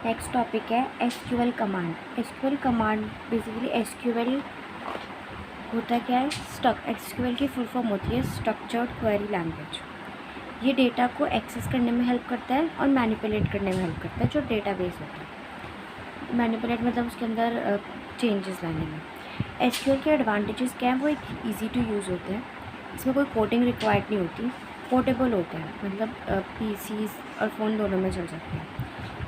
Next topic है SQL command. SQL command basically SQL होता क्या है, एसक्यूएल की फुल फॉर्म होती है स्ट्रक्चर्ड क्वेरी लैंग्वेज। ये डेटा को एक्सेस करने में हेल्प करता है और मैनिपुलेट करने में हेल्प करता है। जो डेटाबेस होता है, मैनिपुलेट मतलब उसके अंदर चेंजेस लाने में। एसक्यूएल के एडवांटेजेस क्या हैं, वो एक ईजी टू यूज़ होते हैं, इसमें कोई कोडिंग रिक्वायर्ड नहीं होती, पोर्टेबल होते हैं, मतलब पीसीज और फ़ोन दोनों में चल सकते हैं।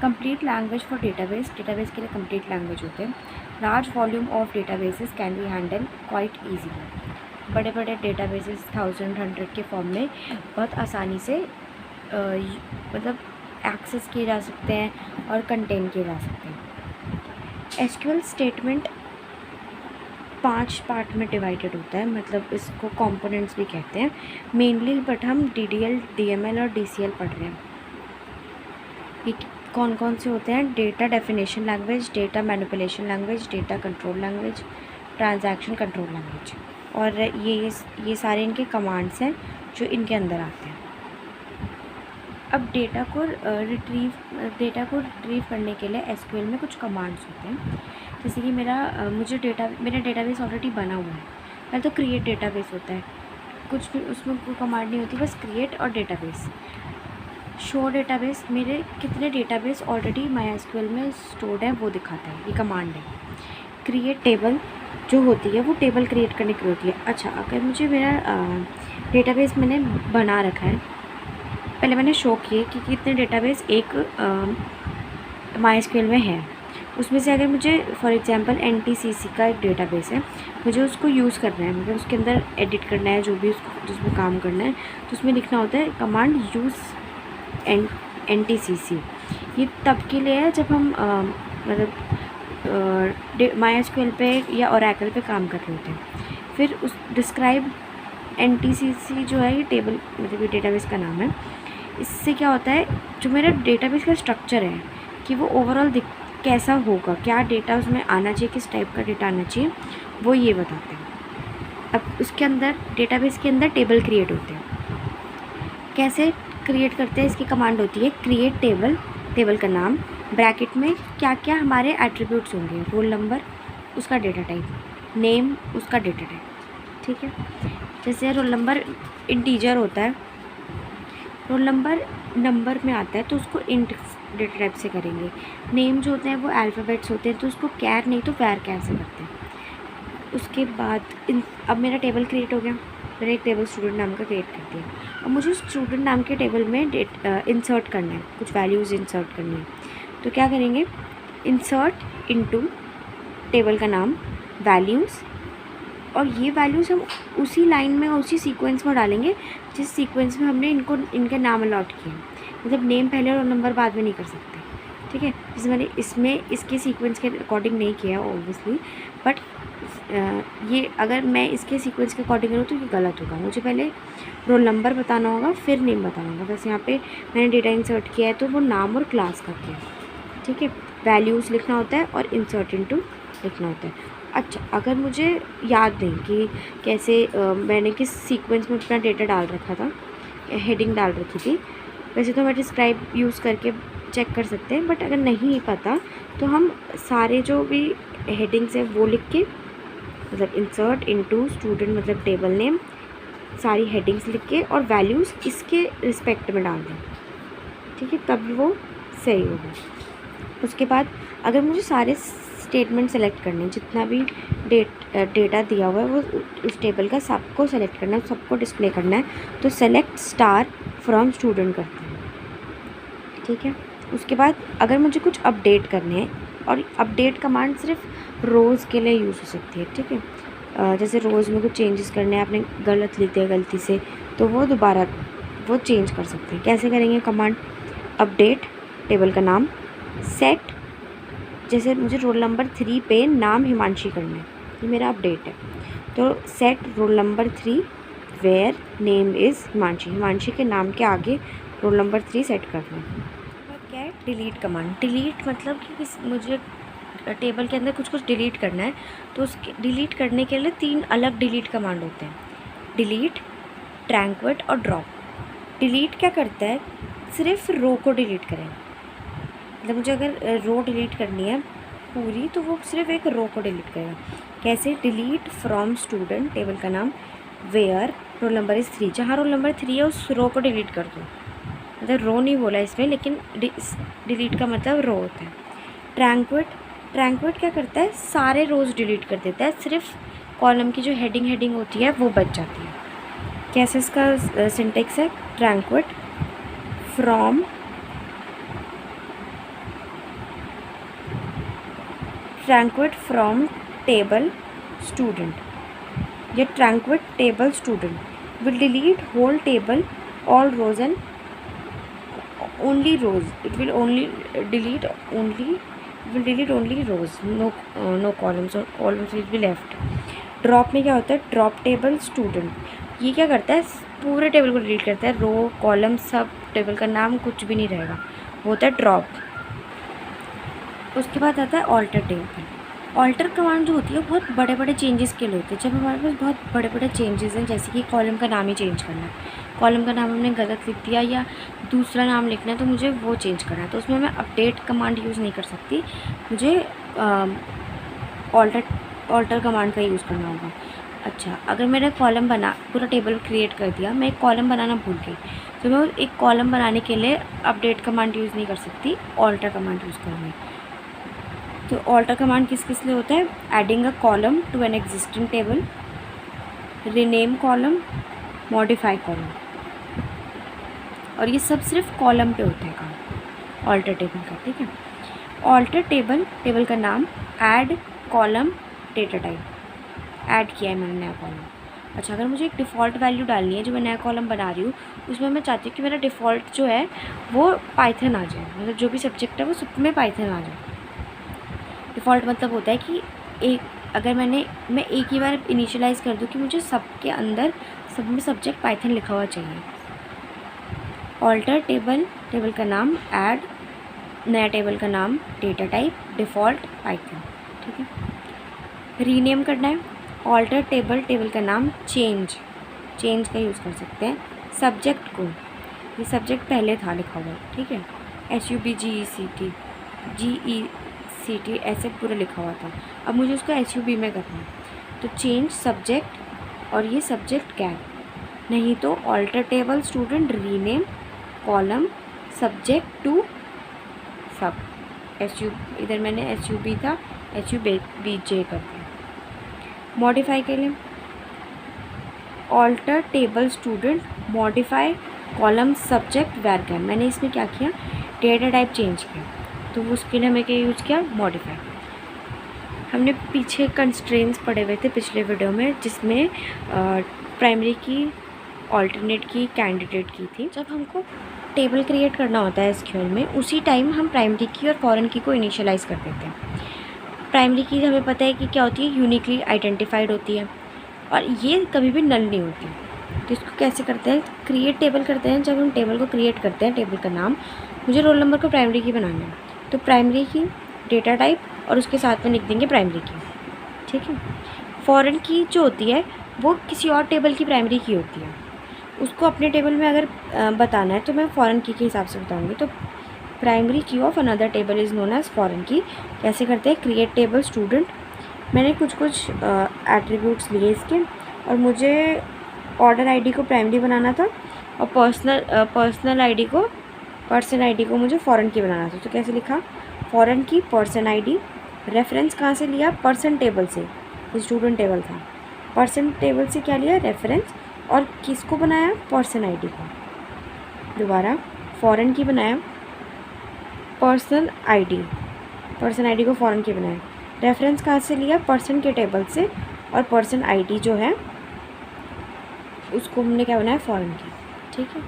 Complete language for database, database के लिए कंप्लीट लैंग्वेज होते हैं। Large volume of databases can be handle quite easily. बड़े बड़े डेटाबेसेस 1000 100 के फॉर्म में बहुत आसानी से मतलब एक्सेस किए जा सकते हैं और कंटेन किए जा सकते हैं। एसक्यूएल स्टेटमेंट 5 पार्ट में डिवाइडेड होता है, मतलब इसको कंपोनेंट्स भी कहते हैं मेनली, बट हम डीडीएल, डीएमएल और डीसीएल पढ़ रहे हैं। ये कौन कौन से होते हैं? Data definition language, data manipulation language, data control language, transaction control language. और ये सारे इनके कमांड्स हैं जो इनके अंदर आते हैं। अब डेटा को रिट्रीव करने के लिए एसक्यूएल में कुछ कमांड्स होते हैं। जैसे कि मेरा डेटाबेस ऑलरेडी बना हुआ है, पहले तो क्रिएट डेटाबेस होता है, कुछ भी उसमें कोई कमांड नहीं होती, बस क्रिएट और डेटाबेस। शो डेटाबेस, मेरे कितने डेटाबेस ऑलरेडी माईएसक्यूएल में स्टोर्ड है वो दिखाता है, ये कमांड है। क्रिएट टेबल जो होती है वो टेबल क्रिएट करने की होती है। अच्छा, अगर मुझे मेरा डेटाबेस मैंने बना रखा है, पहले मैंने शो किए कि कितने डेटाबेस एक माईएसक्यूएल में है, उसमें से अगर मुझे फॉर एग्जांपल एनटीसीसी का एक डेटाबेस है, मुझे उसको यूज़ करना है, मतलब उसके अंदर एडिट करना है, जो भी उसको जिसमें काम करना है, तो उसमें लिखना होता है कमांड यूज़ एनटीसीसी। ये तब के लिए है जब हम मतलब माईएसक्यूएल पे या ओरेकल पे काम कर रहे होते हैं। फिर उस डिस्क्राइब एनटीसीसी जो है, ये टेबल मतलब ये डेटाबेस का नाम है। इससे क्या होता है, जो मेरा डेटाबेस का स्ट्रक्चर है कि वो ओवरऑल कैसा होगा, क्या डेटा उसमें आना चाहिए, किस टाइप का डेटा आना चाहिए, वो ये बताते हैं। अब उसके अंदर डेटाबेस के अंदर टेबल क्रिएट होते हैं। कैसे क्रिएट करते हैं, इसकी कमांड होती है क्रिएट टेबल, टेबल का नाम, ब्रैकेट में क्या क्या हमारे एट्रीब्यूट्स होंगे, रोल नंबर उसका डेटा टाइप, नेम उसका डेटा टाइप, ठीक है। जैसे रोल नंबर इंटीजर होता है, रोल नंबर में आता है तो उसको इंट डेटा टाइप से करेंगे। नेम जो होते हैं वो अल्फ़ाबेट्स होते हैं तो उसको कैर नहीं तो वैर कैर से करते हैं। उसके बाद अब मेरा टेबल क्रिएट हो गया, मैंने एक टेबल स्टूडेंट नाम का क्रिएट कर दिया। अब मुझे स्टूडेंट नाम के टेबल में इंसर्ट करना है, कुछ वैल्यूज़ इंसर्ट करनी है, तो क्या करेंगे, इंसर्ट इनटू टेबल का नाम वैल्यूज़, और ये वैल्यूज़ हम उसी लाइन में उसी सीक्वेंस में डालेंगे जिस सीक्वेंस में हमने इनके नाम अलॉट किए, मतलब नेम पहले और नंबर बाद में नहीं कर सकते, ठीक है। जैसे मैंने इसमें इसके सीक्वेंस के अकॉर्डिंग नहीं किया ऑब्वियसली, बट ये अगर मैं इसके सीक्वेंस के अकॉर्डिंग करूँ तो ये गलत होगा। मुझे पहले रोल नंबर बताना होगा फिर नेम बताना होगा। बस यहाँ पे मैंने डेटा इंसर्ट किया है तो वो नाम और क्लास का किया, ठीक है। वैल्यूज़ लिखना होता है और इंसर्ट इनटू लिखना होता है। अच्छा, अगर मुझे याद नहीं कि कैसे मैंने किस सीक्वेंस में अपना डेटा डाल रखा था, हेडिंग डाल रखी थी, वैसे तो मैं डिस्क्राइब यूज़ करके चेक कर सकते हैं, बट अगर नहीं पता तो हम सारे जो भी हेडिंग्स हैं वो लिख के, मतलब इंसर्ट इनटू स्टूडेंट मतलब टेबल नेम, सारी हेडिंग्स लिख के और वैल्यूज़ इसके रिस्पेक्ट में डाल दें, ठीक है, तब वो सही होगा। उसके बाद अगर मुझे सारे स्टेटमेंट सेलेक्ट करने हैं, जितना भी डेटा दिया हुआ है वो उस टेबल का सबको सेलेक्ट करना है, सबको डिस्प्ले करना है, तो सेलेक्ट स्टार फ्रॉम स्टूडेंट करते हैं, ठीक है। उसके बाद अगर मुझे कुछ अपडेट करने हैं, और अपडेट कमांड सिर्फ रोज़ के लिए यूज़ हो सकती है, ठीक है। जैसे रोज़ में कुछ चेंजेस करने हैं, आपने गलत लिख दिया गलती से, तो वो दोबारा वो चेंज कर सकते हैं। कैसे करेंगे कमांड, अपडेट टेबल का नाम, सेट, जैसे मुझे रोल नंबर 3 पे नाम हिमांशी करना है, ये मेरा अपडेट है, तो set roll number 3 where name is Himanshi, Himanshi के नाम के आगे रोल नंबर 3 सेट करना है। अब क्या है, डिलीट कमांड। डिलीट मतलब कि मुझे टेबल के अंदर कुछ डिलीट करना है, तो उसके डिलीट करने के लिए 3 अलग डिलीट कमांड होते हैं, डिलीट, ट्रैंक्वेट और ड्रॉप। डिलीट क्या करता है, सिर्फ रो को डिलीट करें, मतलब मुझे अगर रो डिलीट करनी है पूरी तो वो सिर्फ एक रो को डिलीट करेगा। कैसे? डिलीट फ्रॉम स्टूडेंट, टेबल का नाम, वेयर रोल नंबर इज़ 3, जहाँ रोल नंबर 3 है उस रो को डिलीट कर दो। मतलब रो नहीं बोला इसमें, लेकिन डिलीट का मतलब रो होता है। ट्रैंक्विट क्या करता है? सारे रोज़ डिलीट कर देता है, सिर्फ कॉलम की जो हेडिंग होती है वो बच जाती है। कैसे इसका सिंटेक्स है? ट्रैंक्विट फ्रॉम टेबल स्टूडेंट, या truncate table student will delete whole table all rows and only rows. It will delete only rows, no columns, or columns will be left. Drop में क्या होता है? ड्रॉप टेबल स्टूडेंट, ये क्या करता है? पूरे टेबल को डिलीट करता है, रो कॉलम सब, टेबल का नाम कुछ भी नहीं रहेगा, वो होता है ड्रॉप। उसके बाद आता है ऑल्टर टेबल। ऑल्टर कमांड जो होती है बहुत बड़े बड़े चेंजेस के लिए होती है। जब हमारे पास बहुत बड़े बड़े चेंजेस हैं, जैसे कि कॉलम का नाम ही चेंज करना है, कॉलम का नाम हमने गलत लिख दिया या दूसरा नाम लिखना है तो मुझे वो चेंज करना है, तो उसमें मैं अपडेट कमांड यूज़ नहीं कर सकती, मुझे ऑल्टर कमांड का यूज़ करना होगा। अच्छा, अगर मैंने कॉलम पूरा टेबल क्रिएट कर दिया, मैं एक कॉलम बनाना भूल गई, तो मैं एक कॉलम बनाने के लिए अपडेट कमांड यूज़ नहीं कर सकती, ऑल्टर कमांड यूज़ करूँगी। तो ऑल्टर कमांड किस किस लिए होता है? Adding a column to an existing table, rename column, modify column, और ये सब सिर्फ कॉलम पे होता है काम ऑल्टर टेबल का। ठीक है, ऑल्टर टेबल का नाम, add column data type, add किया है मैंने नया कॉलम। अच्छा, अगर मुझे एक डिफ़ॉल्ट वैल्यू डालनी है जो मैं नया कॉलम बना रही हूँ, उसमें मैं चाहती हूँ कि मेरा डिफ़ॉल्ट जो है वो पाइथन आ जाए, मतलब जो भी सब्जेक्ट है वो सब में पाइथन आ जाए। डिफ़ॉल्ट मतलब होता है कि मैं एक ही बार इनिशियलाइज़ कर दूँ कि मुझे सबके अंदर सब में सब्जेक्ट पाइथन लिखा हुआ चाहिए। ऑल्टर टेबल का नाम, ऐड नया टेबल का नाम, डेटा टाइप, डिफ़ॉल्ट पाइथन। ठीक है, रीनेम करना है, ऑल्टर टेबल का नाम, चेंज का यूज़ कर सकते हैं। सब्जेक्ट को, ये सब्जेक्ट पहले था लिखा हुआ, ठीक है, SUBGECT ऐसे पूरा लिखा हुआ था, अब मुझे उसको SUB में करना है, तो चेंज सब्जेक्ट, और ये सब्जेक्ट गैप, नहीं तो alter table student rename column subject to sub, इधर मैंने SUB था, SUBJ कर दिया। मॉडिफाई के लिए alter table student modify column subject वैरगैन, मैंने इसमें क्या किया? डेटा टाइप चेंज किया, तो उसके लिए हमें क्या यूज़ किया? मॉडिफाई। हमने पीछे कंस्ट्रेंट्स पढ़े हुए थे पिछले वीडियो में, जिसमें प्राइमरी की, ऑल्टरनेट की, कैंडिडेट की थी। जब हमको टेबल क्रिएट करना होता है SQL में, उसी टाइम हम प्राइमरी की और फॉरेन की को इनिशियलाइज़ कर देते हैं। प्राइमरी की हमें पता है कि क्या होती है? यूनिकली आइडेंटिफाइड होती है, और ये कभी भी नल नहीं होती। तो इसको कैसे करते हैं? क्रिएट टेबल करते हैं। जब हम टेबल को क्रिएट करते हैं, टेबल का नाम, मुझे रोल नंबर को प्राइमरी की बनाना है, तो प्राइमरी की, डेटा टाइप, और उसके साथ में लिख देंगे प्राइमरी की। ठीक है, फॉरेन की जो होती है वो किसी और टेबल की प्राइमरी की होती है, उसको अपने टेबल में अगर बताना है तो मैं फॉरेन की के हिसाब से बताऊँगी। तो primary key of another table is known as foreign key. कैसे करते हैं? क्रिएट टेबल स्टूडेंट, मैंने कुछ एट्रीब्यूट्स लिए इसके, और मुझे ऑर्डर आईडी को प्राइमरी बनाना था, और पर्सन आईडी को मुझे फॉरेन की बनाना था। तो कैसे लिखा? फॉरेन की पर्सन आईडी, रेफरेंस कहाँ से लिया? पर्सन टेबल से, स्टूडेंट टेबल था, पर्सन टेबल से क्या लिया? रेफरेंस, और किसको बनाया? पर्सन आईडी को। दोबारा फॉरेन की बनाया, पर्सन आईडी को फॉरेन की बनाया, रेफरेंस कहाँ से लिया? पर्सन के टेबल से, और पर्सन आईडी जो है उसको हमने क्या बनाया? फॉरेन की। ठीक है।